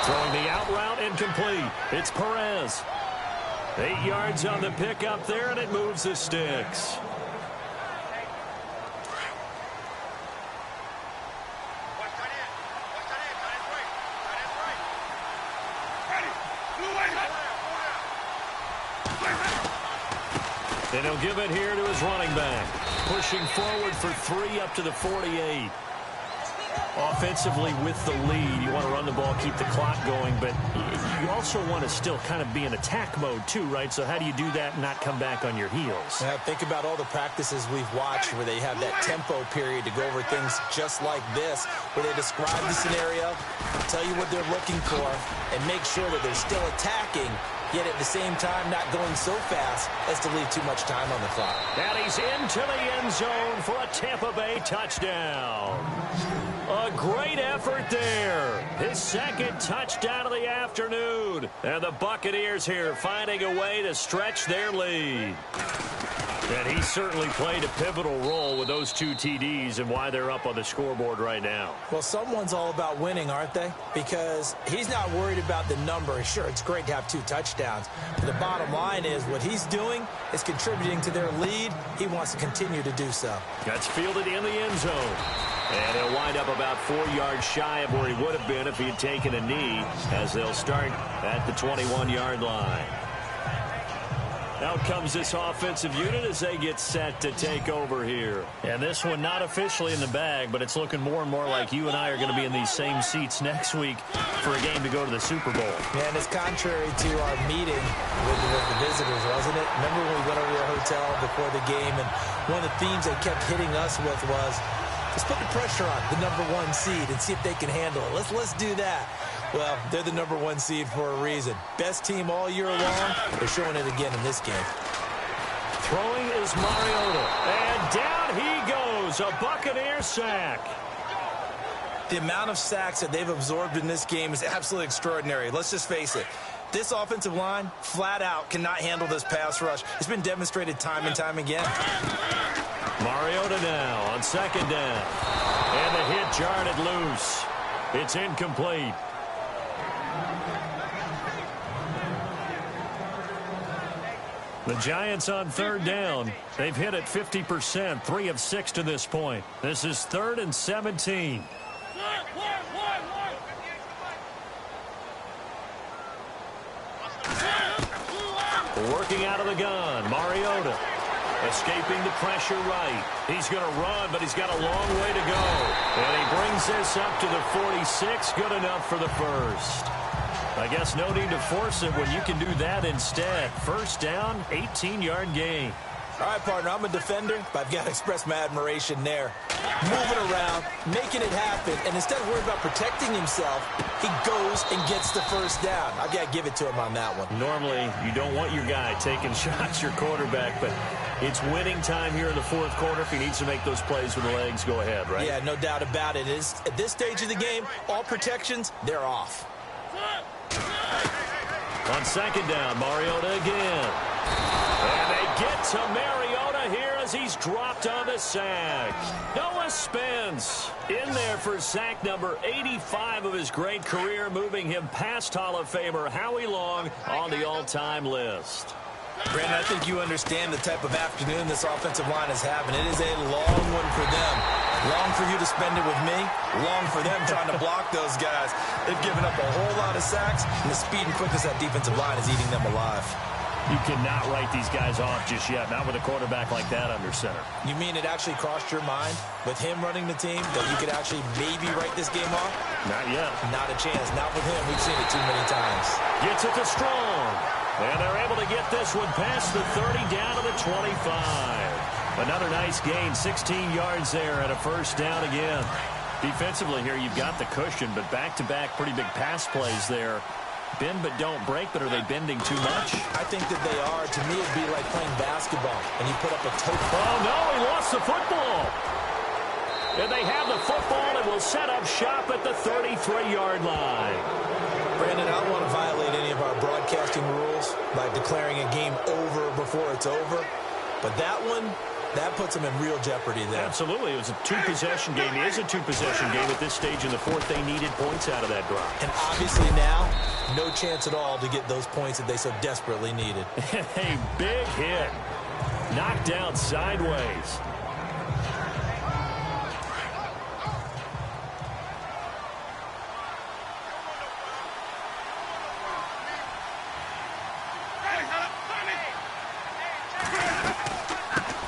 Throwing the out route incomplete. It's Perez. 8 yards on the pickup there, and it moves the sticks. And he'll give it here to his running back. Pushing forward for 3 up to the 48. Offensively with the lead, you want to run the ball, keep the clock going, but you also want to still kind of be in attack mode too, right? So how do you do that and not come back on your heels? Yeah, think about all the practices we've watched where they have that tempo period to go over things just like this, where they describe the scenario, tell you what they're looking for, and make sure that they're still attacking, yet at the same time not going so fast as to leave too much time on the clock. And he's into the end zone for a Tampa Bay touchdown. A great effort there. His 2nd touchdown of the afternoon. And the Buccaneers here finding a way to stretch their lead. And he certainly played a pivotal role with those 2 TDs and why they're up on the scoreboard right now. Well, someone's all about winning, aren't they? Because he's not worried about the number. Sure, it's great to have 2 touchdowns. But the bottom line is what he's doing is contributing to their lead. He wants to continue to do so. That's fielded in the end zone. And he'll wind up about 4 yards shy of where he would have been if he had taken a knee, as they'll start at the 21-yard line. Out comes this offensive unit as they get set to take over here. And this one not officially in the bag, but it's looking more and more like you and I are going to be in these same seats next week for a game to go to the Super Bowl. Yeah, and it's contrary to our meeting with the visitors, wasn't it? Remember when we went over to the hotel before the game, and one of the themes they kept hitting us with was, let's put the pressure on the #1 seed and see if they can handle it. Let's do that. Well, they're the #1 seed for a reason. Best team all year long. They're showing it again in this game. Throwing is Mariota. And down he goes. A Buccaneer sack. The amount of sacks that they've absorbed in this game is absolutely extraordinary. Let's just face it. This offensive line, flat out, cannot handle this pass rush. It's been demonstrated time and time again. Mariota now on 2nd down. And the hit jarred it loose. It's incomplete. The Giants on 3rd down. They've hit it 50%, 3 of 6 to this point. This is 3rd and 17. Working out of the gun, Mariota. Escaping the pressure right. He's going to run, but he's got a long way to go. And he brings this up to the 46. Good enough for the 1st. I guess no need to force it when you can do that instead. 1st down, 18-yard gain. All right, partner, I'm a defender, but I've got to express my admiration there. Moving around, making it happen, and instead of worrying about protecting himself, he goes and gets the 1st down. I've got to give it to him on that one. Normally, you don't want your guy taking shots, your quarterback, but it's winning time here in the 4th quarter. If he needs to make those plays with the legs, go ahead, right? Yeah, no doubt about it. At this stage of the game, all protections, they're off. On 2nd down, Mariota again. And they get to Mariota here as he's dropped on the sack. Noah Spence in there for sack number 85 of his great career, moving him past Hall of Famer Howie Long on the all-time list. Brandon, I think you understand the type of afternoon this offensive line is having. It is a long one for them. Long for you to spend it with me. Long for them trying to block those guys. They've given up a whole lot of sacks, and the speed and quickness of that defensive line is eating them alive. You cannot write these guys off just yet, not with a quarterback like that under center. You mean it actually crossed your mind with him running the team that you could actually maybe write this game off? Not yet. Not a chance. Not with him. We've seen it too many times. Gets it to Strong. And they're able to get this one past the 30 down to the 25. Another nice gain, 16 yards there and a first down again. Defensively here, you've got the cushion, but back-to-back pretty big pass plays there. Bend but don't break, but are they bending too much? I think that they are. To me, it'd be like playing basketball, and you put up a toe. Oh, no, he lost the football. And they have the football and will set up shop at the 33-yard line. Brandon, I don't want to violate any of our broadcasting rules by declaring a game over before it's over, but that one, that puts them in real jeopardy there. Absolutely. It was a two-possession game. It is a two-possession game at this stage in the fourth. They needed points out of that drive. And obviously now, no chance at all to get those points that they so desperately needed. A big hit. Knocked down sideways.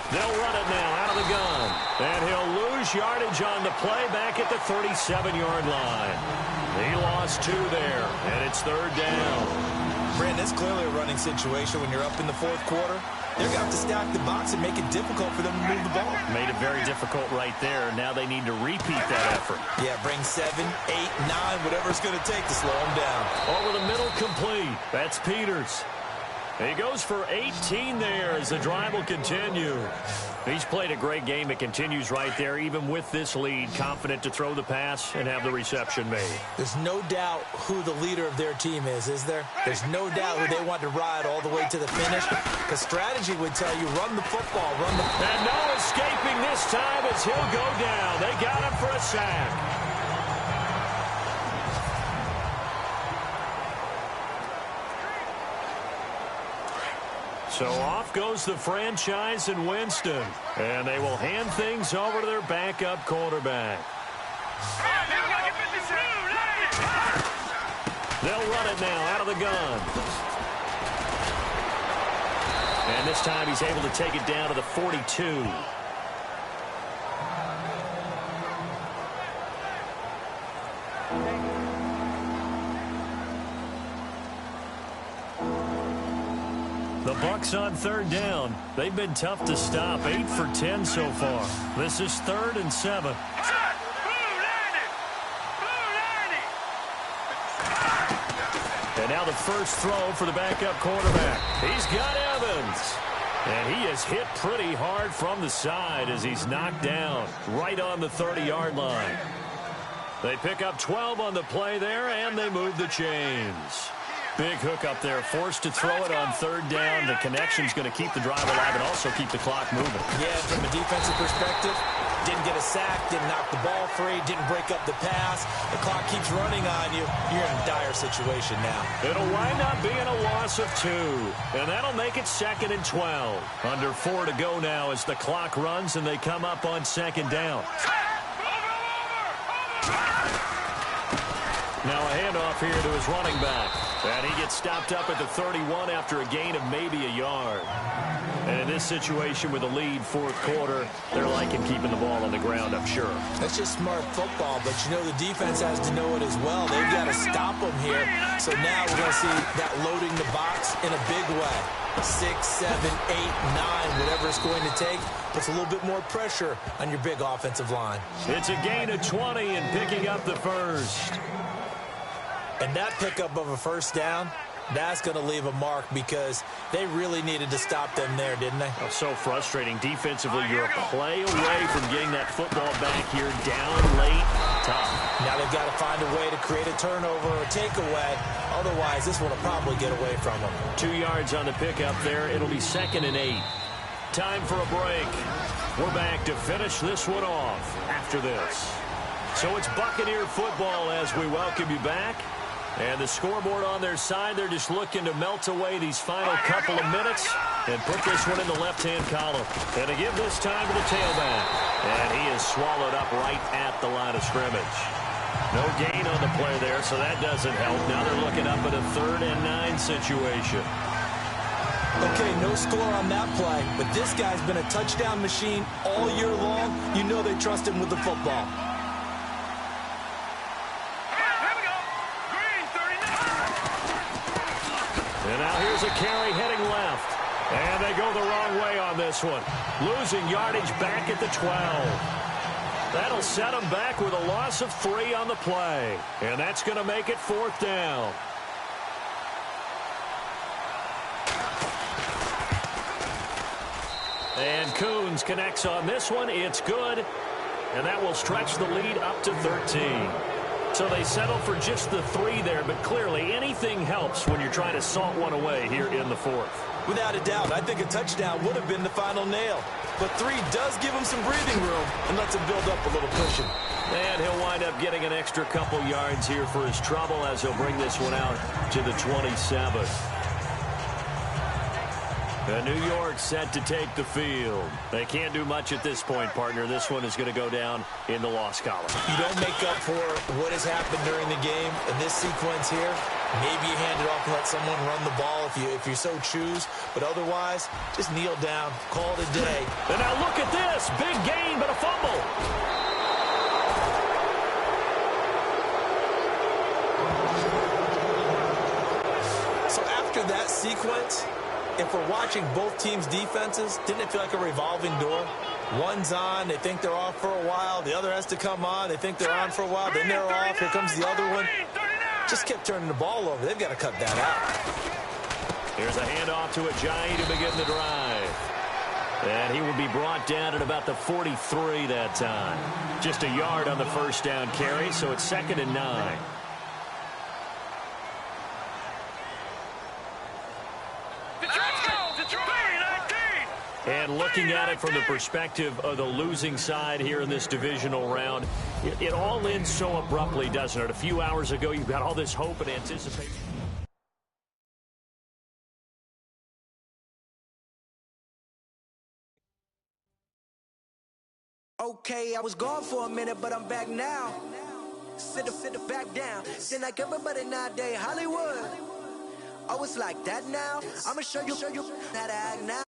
They'll run it now out of the gun. And he'll lose yardage on the play back at the 37-yard line. He lost 2 there, and it's third down. Brandon, it's clearly a running situation when you're up in the fourth quarter. They're going to have to stack the box and make it difficult for them to move the ball. Made it very difficult right there. Now they need to repeat that effort. Yeah, bring 7, 8, 9, whatever it's going to take to slow them down. Over the middle, complete. That's Peters. He goes for 18 there as the drive will continue. He's played a great game. It continues right there, even with this lead. Confident to throw the pass and have the reception made. There's no doubt who the leader of their team is there? There's no doubt who they want to ride all the way to the finish. Because strategy would tell you, run the football, run the... And no escaping this time as he'll go down. They got him for a sack. So off goes the franchise in Winston. And they will hand things over to their backup quarterback. They'll run it now out of the gun. And this time he's able to take it down to the 42. The Bucs on third down. They've been tough to stop. 8 for 10 so far. This is 3rd and 7. And now the first throw for the backup quarterback. He's got Evans. And he is hit pretty hard from the side as he's knocked down right on the 30-yard line. They pick up 12 on the play there, and they move the chains. Big hook up there, forced to throw it on third down. The connection's going to keep the drive alive and also keep the clock moving. Yeah, from a defensive perspective, didn't get a sack, didn't knock the ball free, didn't break up the pass. The clock keeps running on you. You're in a dire situation now. It'll wind up being a loss of 2, and that'll make it 2nd and 12. Under 4 to go now as the clock runs and they come up on 2nd down. Now a handoff here to his running back. And he gets stopped up at the 31 after a gain of maybe a yard. And in this situation with a lead fourth quarter, they're liking keeping the ball on the ground, I'm sure. That's just smart football, but you know the defense has to know it as well. They've got to stop them here. So now we're going to see that loading the box in a big way. 6, 7, 8, 9, whatever it's going to take, puts a little bit more pressure on your big offensive line. It's a gain of 20 and picking up the first. And that pickup of a first down, that's going to leave a mark because they really needed to stop them there, didn't they? Oh, so frustrating. Defensively, you're a play away from getting that football back here down late. Tough. Now they've got to find a way to create a turnover or a takeaway. Otherwise, this one will probably get away from them. 2 yards on the pickup there. It'll be 2nd and 8. time for a break. We're back to finish this one off after this. So it's Buccaneer football as we welcome you back. And the scoreboard on their side, they're just looking to melt away these final couple of minutes and put this one in the left-hand column. And to give this time to the tailback. And he is swallowed up right at the line of scrimmage. No gain on the play there, so that doesn't help. Now they're looking up at a 3rd and 9 situation. Okay, no score on that play, but this guy's been a touchdown machine all year long. You know they trust him with the football. And now here's a carry heading left. And they go the wrong way on this one. Losing yardage back at the 12. That'll set them back with a loss of 3 on the play. And that's going to make it 4th down. And Coons connects on this one. It's good. And that will stretch the lead up to 13. So they settle for just the 3 there, but clearly anything helps when you're trying to salt one away here in the 4th. Without a doubt, I think a touchdown would have been the final nail. But 3 does give him some breathing room and lets him build up a little cushion. And he'll wind up getting an extra couple yards here for his trouble as he'll bring this one out to the 27. New York set to take the field. They can't do much at this point, partner. This one is going to go down in the loss column. You don't make up for what has happened during the game in this sequence here. Maybe you hand it off and let someone run the ball if you so choose. But otherwise, just kneel down, call it a day. And now look at this. Big gain, but a fumble. So after that sequence, if we're watching both teams' defenses, didn't it feel like a revolving door? One's on, they think they're off for a while. The other has to come on, they think they're on for a while. Then they're off, here comes the other one. Just kept turning the ball over. They've got to cut that out. Here's a handoff to Ajayi to begin the drive. And he will be brought down at about the 43 that time. Just a yard on the first down carry, so it's 2nd and 9. And looking at it from the perspective of the losing side here in this divisional round, it all ends so abruptly, doesn't it? A few hours ago, you've got all this hope and anticipation. Okay, I was gone for a minute, but I'm back now. Sit back down. Then like everybody nowadays, Hollywood. Oh, it's like that now. I'ma show you how to act now.